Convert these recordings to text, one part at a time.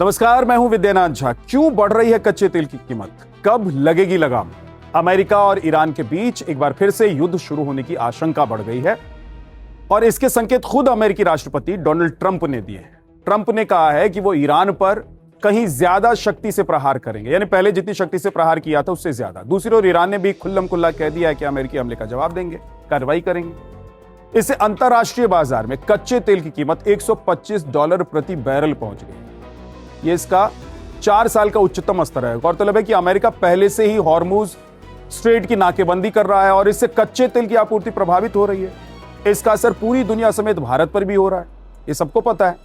नमस्कार, मैं हूं विद्यानाथ झा। क्यों बढ़ रही है कच्चे तेल की कीमत? कब लगेगी लगाम? अमेरिका और ईरान के बीच एक बार फिर से युद्ध शुरू होने की आशंका बढ़ गई है और इसके संकेत खुद अमेरिकी राष्ट्रपति डोनाल्ड ट्रंप ने दिए हैं। ट्रंप ने कहा है कि वो ईरान पर कहीं ज्यादा शक्ति से प्रहार करेंगे, यानी पहले जितनी शक्ति से प्रहार किया था उससे ज्यादा। दूसरी ओर ईरान ने भी खुल्लम खुल्ला कह दिया है कि अमेरिकी हमले का जवाब देंगे, कार्रवाई करेंगे। इससे अंतरराष्ट्रीय बाजार में कच्चे तेल की कीमत $125 प्रति बैरल पहुंच गई। ये इसका 4 साल का उच्चतम स्तर है। गौरतलब है कि अमेरिका पहले से ही हॉर्मुज स्ट्रेट की नाकेबंदी कर रहा है और इससे कच्चे तेल की आपूर्ति प्रभावित हो रही है। इसका असर पूरी दुनिया समेत भारत पर भी हो रहा है, ये सबको पता है।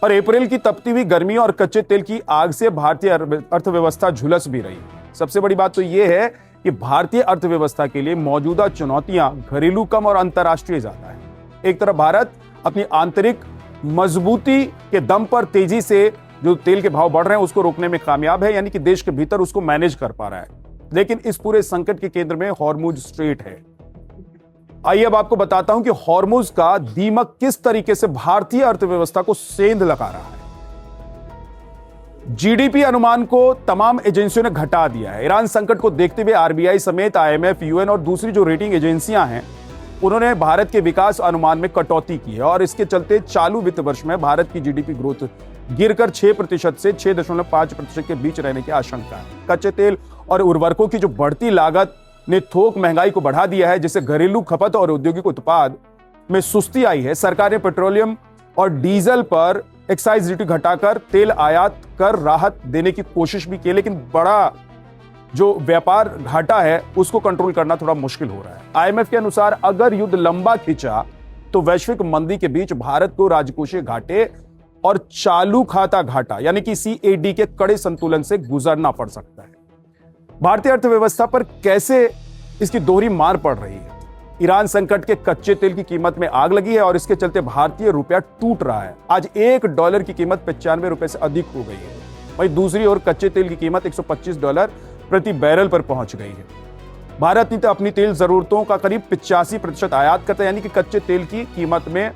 और अप्रैल की तपती हुई गर्मी और कच्चे तेल की आग से भारतीय अर्थव्यवस्था झुलस भी रही है। सबसे बड़ी बात तो यह है कि भारतीय अर्थव्यवस्था के लिए मौजूदा चुनौतियां घरेलू कम और अंतर्राष्ट्रीय ज्यादा है। एक तरफ भारत अपनी आंतरिक मजबूती के दम पर तेजी से जो तेल के भाव बढ़ रहे हैं उसको रोकने में कामयाब है, यानी कि देश के भीतर उसको मैनेज कर पा रहा है। लेकिन इस पूरे संकट के केंद्र में हॉर्मुज स्ट्रेट है। आइए अब आपको बताता हूं कि हॉर्मुज का दीमक किस तरीके से भारतीय अर्थव्यवस्था को सेंध लगा रहा है। जीडीपी अनुमान को तमाम एजेंसियों ने घटा दिया है। ईरान संकट को देखते हुए आरबीआई समेत आईएमएफ, यूएन और दूसरी जो रेटिंग एजेंसियां हैं उन्होंने भारत के विकास अनुमान में कटौती की है और इसके चलते चालू वित्त वर्ष में भारत की जीडीपी ग्रोथ गिरकर 6% से 6.5% के बीच रहने की आशंका है। कच्चे तेल और उर्वरकों की जो बढ़ती लागत ने थोक महंगाई को बढ़ा दिया है, जिससे घरेलू खपत और औद्योगिक उत्पाद में सुस्ती आई है। सरकार ने पेट्रोलियम और डीजल पर एक्साइज ड्यूटी घटाकर तेल आयात कर राहत देने की कोशिश भी की, लेकिन बड़ा जो व्यापार घाटा है उसको कंट्रोल करना थोड़ा मुश्किल हो रहा है। आईएमएफ के अनुसार अगर युद्ध लंबा खिंचा तो वैश्विक मंदी के बीच भारत को राजकोषीय घाटे और चालू खाता घाटा यानी कि सीएडी के कड़े संतुलन से गुजरना पड़ सकता है। भारतीय अर्थव्यवस्था पर कैसे इसकी दोहरी मार पड़ रही है? ईरान संकट के कच्चे तेल की कीमत में आग लगी है और इसके चलते भारतीय रुपया टूट रहा है। आज $1 की कीमत $95 से अधिक हो गई है। वहीं दूसरी ओर कच्चे तेल की कीमत $125 प्रति बैरल पर पहुंच गई है। भारत ने तो अपनी तेल जरूरतों का करीब 85% आयात करता है, यानी कि कच्चे तेल की कीमत में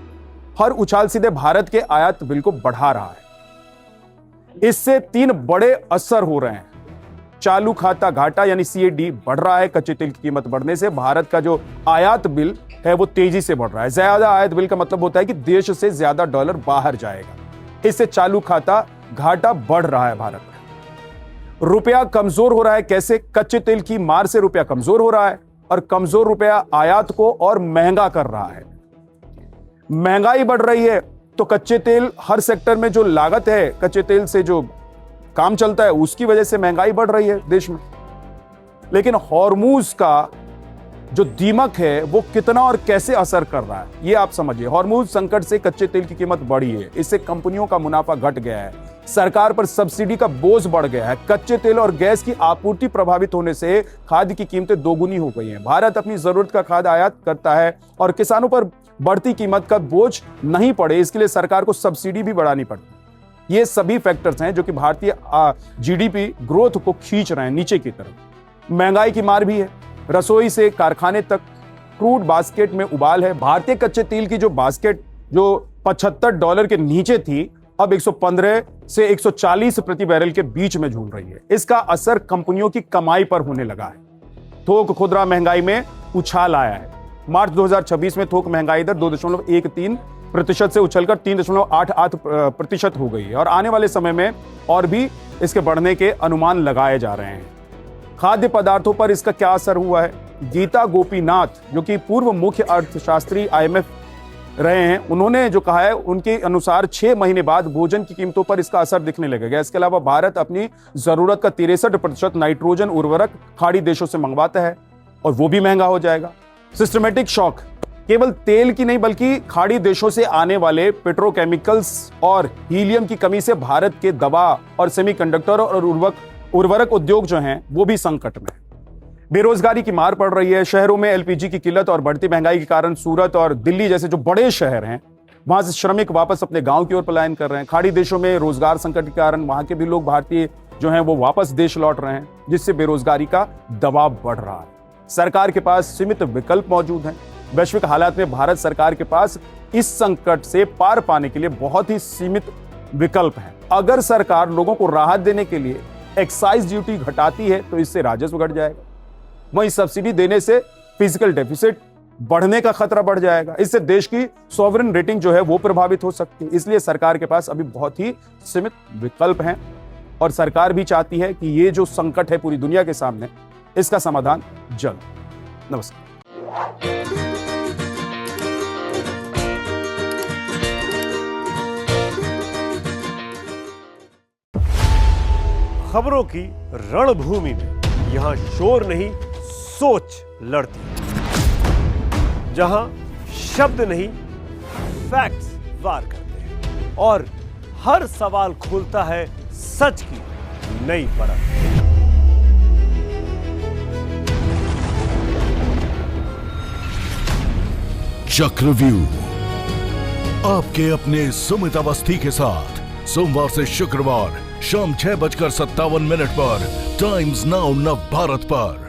हर उछाल सीधे भारत के आयात बिल को बढ़ा रहा है। इससे 3 बड़े असर हो रहे हैं। चालू खाता घाटा यानी सीएडी बढ़ रहा है। कच्चे तेल की कीमत बढ़ने से भारत का जो आयात बिल है वो तेजी से बढ़ रहा है। ज्यादा आयात बिल का मतलब होता है कि देश से ज्यादा डॉलर बाहर जाएगा। इससे चालू खाता घाटा बढ़ रहा है। भारत में रुपया कमजोर हो रहा है। कैसे? कच्चे तेल की मार से रुपया कमजोर हो रहा है और कमजोर रुपया आयात को और महंगा कर रहा है। महंगाई बढ़ रही है तो कच्चे तेल हर सेक्टर में जो लागत है, कच्चे तेल से जो काम चलता है, उसकी वजह से महंगाई बढ़ रही है देश में। लेकिन हॉर्मुज का जो दीमक है वो कितना और कैसे असर कर रहा है ये आप समझिए। हॉर्मुज संकट से कच्चे तेल की कीमत बढ़ी है, इससे कंपनियों का मुनाफा घट गया है, सरकार पर सब्सिडी का बोझ बढ़ गया है। कच्चे तेल और गैस की आपूर्ति प्रभावित होने से खाद्य की कीमतें दोगुनी हो गई हैं। भारत अपनी जरूरत का खाद्य आयात करता है और किसानों पर बढ़ती कीमत का बोझ नहीं पड़े इसके लिए सरकार को सब्सिडी भी बढ़ानी पड़ती। ये सभी फैक्टर्स हैं जो कि भारतीय जीडीपी ग्रोथ को खींच रहे हैं नीचे की तरफ। महंगाई की मार भी है। रसोई से कारखाने तक क्रूड बास्केट में उबाल है। भारतीय कच्चे तेल की जो बास्केट जो $75 के नीचे थी अब 115 से 140 प्रति बैरल के बीच में झूल रही है। इसका असर कंपनियों की कमाई पर होने लगा है। थोक खुदरा महंगाई में उछाल आया है। मार्च 2026 में थोक महंगाई दर 2.13% से उछलकर 3.88% हो गई है और आने वाले समय में और भी इसके बढ़ने के अनुमान लगाए जा रहे हैं। खाद्य पदार्थों पर इसका क्या असर हुआ है? गीता गोपीनाथ जो कि पूर्व मुख्य अर्थशास्त्री आईएमएफ रहे हैं, उन्होंने जो कहा है उनके अनुसार 6 महीने बाद भोजन की कीमतों पर इसका असर दिखने लगेगा। इसके अलावा भारत अपनी जरूरत का 63% नाइट्रोजन उर्वरक खाड़ी देशों से मंगवाता है और वो भी महंगा हो जाएगा। सिस्टमेटिक शॉक केवल तेल की नहीं बल्कि खाड़ी देशों से आने वाले पेट्रोकेमिकल्स और हीलियम की कमी से भारत के दवा और सेमीकंडक्टर और उर्वरक उद्योग जो हैं वो भी संकट में। बेरोजगारी की मार पड़ रही है। शहरों में एलपीजी की किल्लत और बढ़ती महंगाई के कारण सूरत और दिल्ली जैसे जो बड़े शहर हैं वहां से श्रमिक वापस अपने गांव की ओर पलायन कर रहे हैं। खाड़ी देशों में रोजगार संकट के कारण वहां के भी लोग भारतीय जो हैं वो वापस देश लौट रहे हैं, जिससे बेरोजगारी का दबाव बढ़ रहा है। सरकार के पास सीमित विकल्प मौजूद हैं। वैश्विक हालात में भारत सरकार के पास इस संकट से पार पाने के लिए बहुत ही सीमित विकल्प हैं। अगर सरकार लोगों को राहत देने के लिए एक्साइज ड्यूटी घटाती है तो इससे राजस्व घट जाएगा। वहीं सब्सिडी देने से फिजिकल डेफिसिट बढ़ने का खतरा बढ़ जाएगा। इससे देश की सॉवरेन रेटिंग जो है वो प्रभावित हो सकती है। इसलिए सरकार के पास अभी बहुत ही सीमित विकल्प हैं और सरकार भी चाहती है कि ये जो संकट है पूरी दुनिया के सामने, इसका समाधान जल्द। नमस्कार। खबरों की रणभूमि में यहां शोर नहीं, सोच लड़ती है। जहां शब्द नहीं, फैक्ट्स वार करते हैं और हर सवाल खोलता है सच की नई परत। चक्रव्यूह आपके अपने सुमित अवस्थी के साथ सोमवार से शुक्रवार शाम 6:57 पर टाइम्स नाउ नव भारत पर।